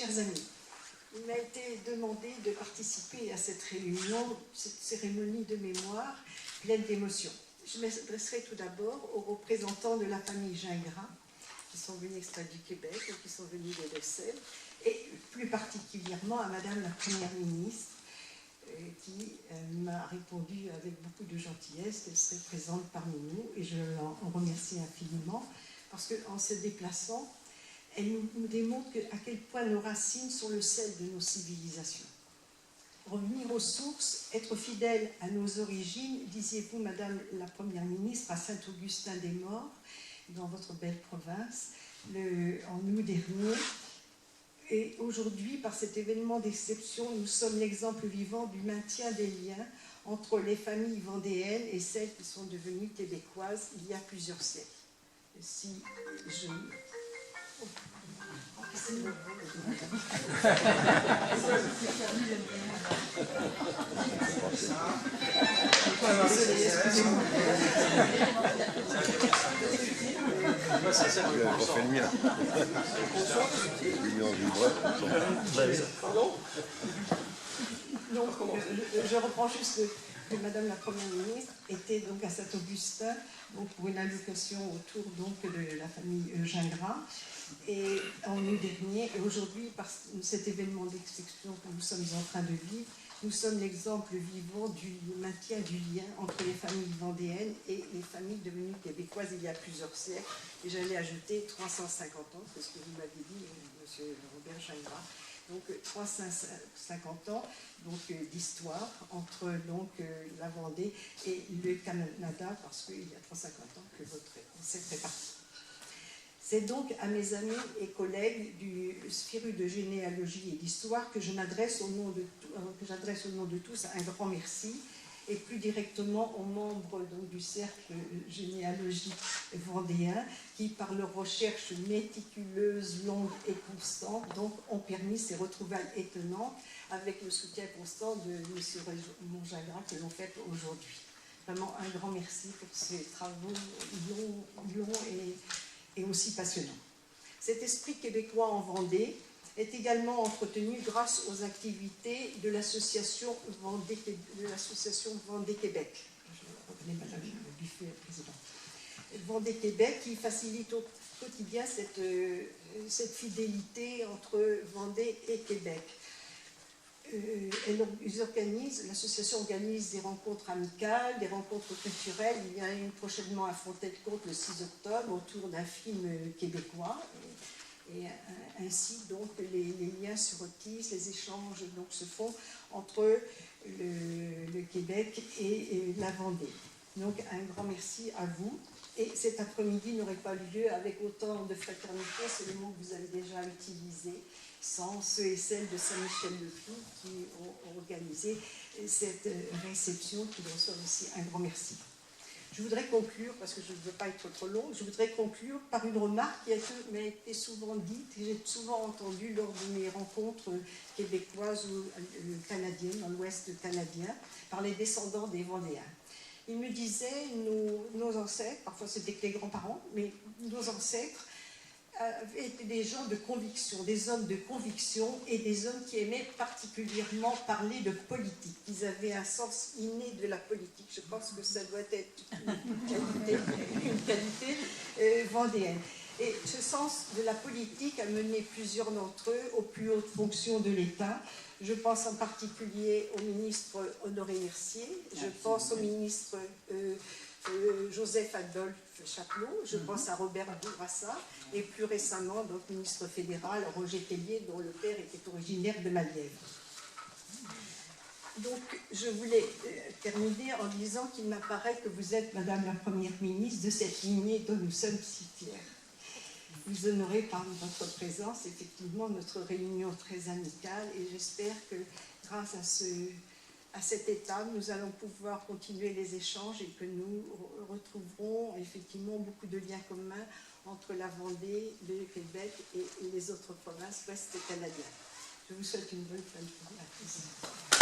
Chers amis, il m'a été demandé de participer à cette réunion, cette cérémonie de mémoire pleine d'émotions. Je m'adresserai tout d'abord aux représentants de la famille Gingras, qui sont venus exprès du Québec ou qui sont venus des Deux-Sèvres, et plus particulièrement à Madame la Première ministre, qui m'a répondu avec beaucoup de gentillesse qu'elle serait présente parmi nous, et je l'en remercie infiniment, parce qu'en se déplaçant, elle nous démontre à quel point nos racines sont le sel de nos civilisations. Revenir aux sources, être fidèle à nos origines, disiez-vous, Madame la Première ministre, à Saint-Augustin-des-Morts, dans votre belle province, en août dernier. Et aujourd'hui, par cet événement d'exception, nous sommes l'exemple vivant du maintien des liens entre les familles vendéennes et celles qui sont devenues québécoises il y a plusieurs siècles. Si je... refait le mien. Pardon ? Donc, je reprends juste que Madame la Première ministre était donc à Saint-Augustin donc pour une allocation autour donc de la famille Gingras. Et en août dernier, et aujourd'hui, par cet événement d'exception que nous sommes en train de vivre, nous sommes l'exemple vivant du maintien du lien entre les familles vendéennes et les familles devenues québécoises il y a plusieurs siècles. Et j'allais ajouter 350 ans, c'est ce que vous m'avez dit, Monsieur Robert Gingras. Donc 350 ans d'histoire entre donc, la Vendée et le Canada, parce qu'il y a 350 ans que votre ancêtre est parti. C'est donc à mes amis et collègues du Sphiru de généalogie et d'histoire que je m'adresse au nom de tous un grand merci, et plus directement aux membres donc, du cercle généalogique vendéen qui, par leurs recherches méticuleuses, longues et constantes, donc, ont permis ces retrouvailles étonnantes avec le soutien constant de M. Raymond Gingras que l'on fait aujourd'hui. Vraiment un grand merci pour ces travaux longs et aussi passionnant. Cet esprit québécois en Vendée est également entretenu grâce aux activités de l'association Vendée-Québec. Je reconnais Madame Buffet, présidente. Vendée-Québec qui facilite au quotidien cette fidélité entre Vendée et Québec. L'association organise des rencontres amicales, des rencontres culturelles. Il y a une prochainement à Fontaine-Comte le 6 octobre autour d'un film québécois. Et ainsi, donc, les liens se retissent, les échanges donc, se font entre le Québec et la Vendée. Donc, un grand merci à vous. Et cet après-midi n'aurait pas lieu avec autant de fraternité, c'est le mot que vous avez déjà utilisé, sans ceux et celles de Saint-Michel-le-Fou qui ont organisé cette réception, qui leur soit aussi un grand merci. Je voudrais conclure, parce que je ne veux pas être trop longue, je voudrais conclure par une remarque qui m'a été souvent dite, que j'ai souvent entendue lors de mes rencontres québécoises ou canadiennes, dans l'Ouest canadien, par les descendants des Vendéens. Ils me disaient, nos ancêtres, parfois c'était que les grands-parents, mais nos ancêtres étaient des gens de conviction, des hommes de conviction et des hommes qui aimaient particulièrement parler de politique. Ils avaient un sens inné de la politique. Je pense que ça doit être une qualité vendéenne. Et ce sens de la politique a mené plusieurs d'entre eux aux plus hautes fonctions de l'État. Je pense en particulier au ministre Honoré Mercier, je pense au ministre Joseph-Adolphe Chapelot, je pense à Robert Bourassa, et plus récemment, donc, ministre fédéral Roger Tellier, dont le père était originaire de Maldives. Donc, je voulais terminer en disant qu'il m'apparaît que vous êtes, Madame la Première ministre, de cette lignée dont nous sommes si fiers. Vous honorez par votre présence, effectivement, notre réunion très amicale, et j'espère que grâce à cet état, nous allons pouvoir continuer les échanges et que nous retrouverons effectivement beaucoup de liens communs entre la Vendée, le Québec et les autres provinces ouest canadiennes. Je vous souhaite une bonne fin de journée.